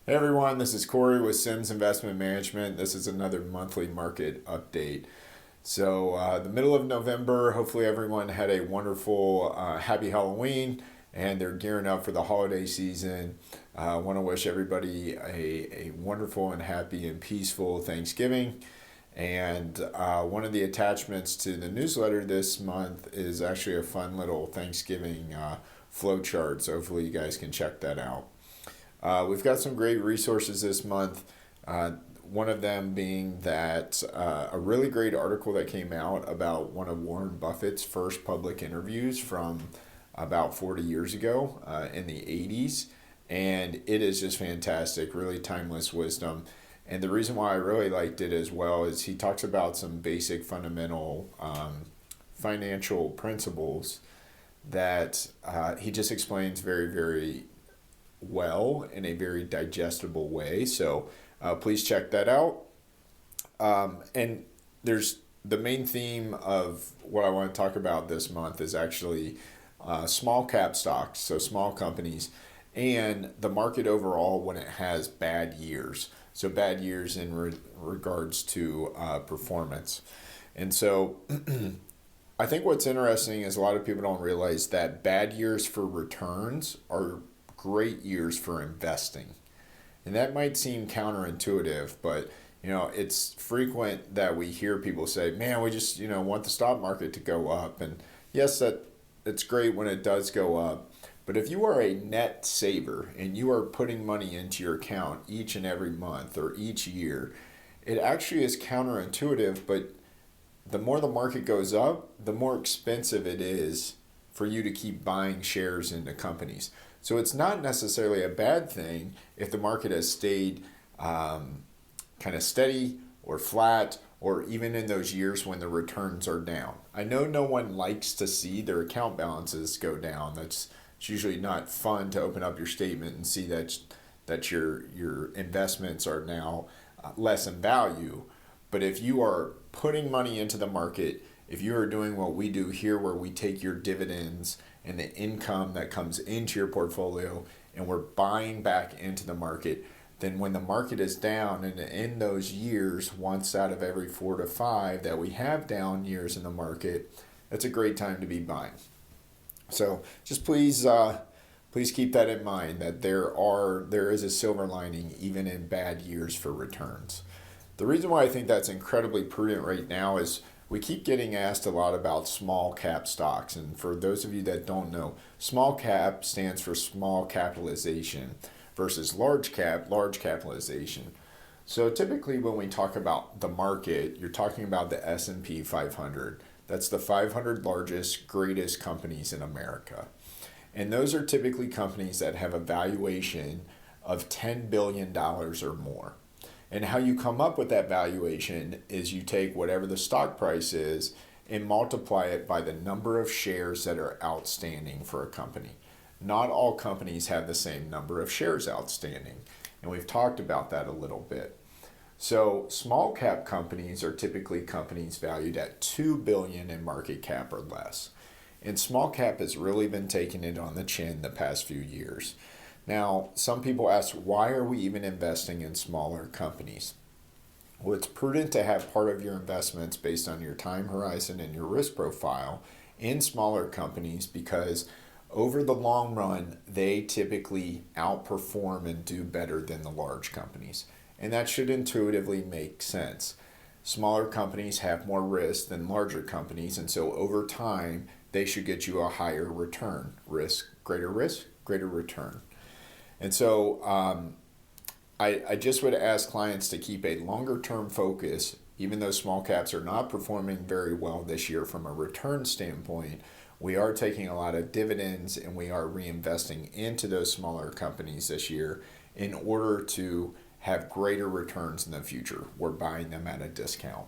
Hey everyone, this is Corey with Sims Investment Management. This is another monthly market update. The middle of November, hopefully everyone had a wonderful, happy Halloween and they're gearing up for the holiday season. I want to wish everybody a wonderful and happy and peaceful Thanksgiving. And one of the attachments to the newsletter this month is actually a fun little Thanksgiving flow chart. So hopefully you guys can check that out. We've got some great resources this month. One of them being that a really great article that came out about one of Warren Buffett's first public interviews from about 40 years ago in the 80s. And it is just fantastic, really timeless wisdom. And the reason why I really liked it as well is he talks about some basic fundamental financial principles that he just explains very, very well in a very digestible way. So please check that out. And there's the main theme of what I want to talk about this month is actually small cap stocks, so small companies, and the market overall when it has bad years. So bad years in regards to performance. And so I think what's interesting is a lot of people don't realize that bad years for returns are great years for investing. And that might seem counterintuitive, but it's frequent that we hear people say, "Man, we just, want the stock market to go up." And yes, it's great when it does go up. But if you are a net saver and you are putting money into your account each and every month or each year, it actually is counterintuitive, but the more the market goes up, the more expensive it is for you to keep buying shares into companies. So it's not necessarily a bad thing if the market has stayed kind of steady or flat, or even in those years when the returns are down. I know no one likes to see their account balances go down. It's usually not fun to open up your statement and see that your investments are now less in value. But if you are putting money into the market, if you are doing what we do here where we take your dividends and the income that comes into your portfolio and we're buying back into the market, then when the market is down, and in those years, once out of every 4 to 5 that we have down years in the market, that's a great time to be buying. So just please keep that in mind, that there is a silver lining even in bad years for returns. The reason why I think that's incredibly prudent right now is we keep getting asked a lot about small cap stocks. And for those of you that don't know, small cap stands for small capitalization versus large capitalization. So typically when we talk about the market, you're talking about the S&P 500. That's the 500 largest, greatest companies in America. And those are typically companies that have a valuation of $10 billion or more. And how you come up with that valuation is you take whatever the stock price is and multiply it by the number of shares that are outstanding for a company. Not all companies have the same number of shares outstanding, and we've talked about that a little bit. So small cap companies are typically companies valued at $2 billion in market cap or less. And small cap has really been taking it on the chin the past few years. Now, some people ask, why are we even investing in smaller companies? Well, it's prudent to have part of your investments based on your time horizon and your risk profile in smaller companies because over the long run, they typically outperform and do better than the large companies. And that should intuitively make sense. Smaller companies have more risk than larger companies, and so over time, they should get you a higher return. Risk, greater return. And so I just would ask clients to keep a longer term focus, even though small caps are not performing very well this year from a return standpoint. We are taking a lot of dividends and we are reinvesting into those smaller companies this year in order to have greater returns in the future. We're buying them at a discount.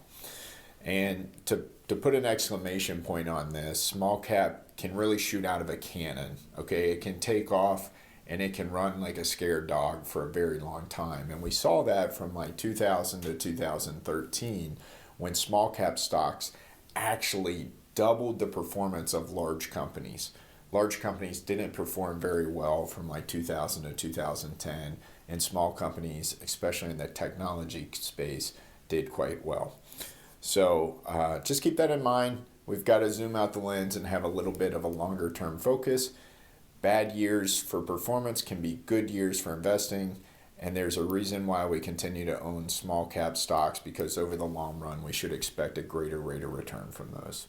And to put an exclamation point on this, small cap can really shoot out of a cannon. Okay, it can take off and it can run like a scared dog for a very long time. And we saw that from like 2000 to 2013 when small cap stocks actually doubled the performance of large companies. Large companies didn't perform very well from like 2000 to 2010, and small companies, especially in the technology space, did quite well. So just keep that in mind. We've got to zoom out the lens and have a little bit of a longer term focus. Bad years for performance can be good years for investing, and there's a reason why we continue to own small cap stocks, because over the long run we should expect a greater rate of return from those.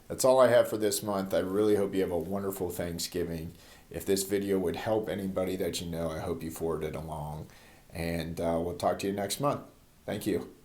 That's all I have for this month. I really hope you have a wonderful Thanksgiving. If this video would help anybody that you know, I hope you forward it along. And we'll talk to you next month. Thank you.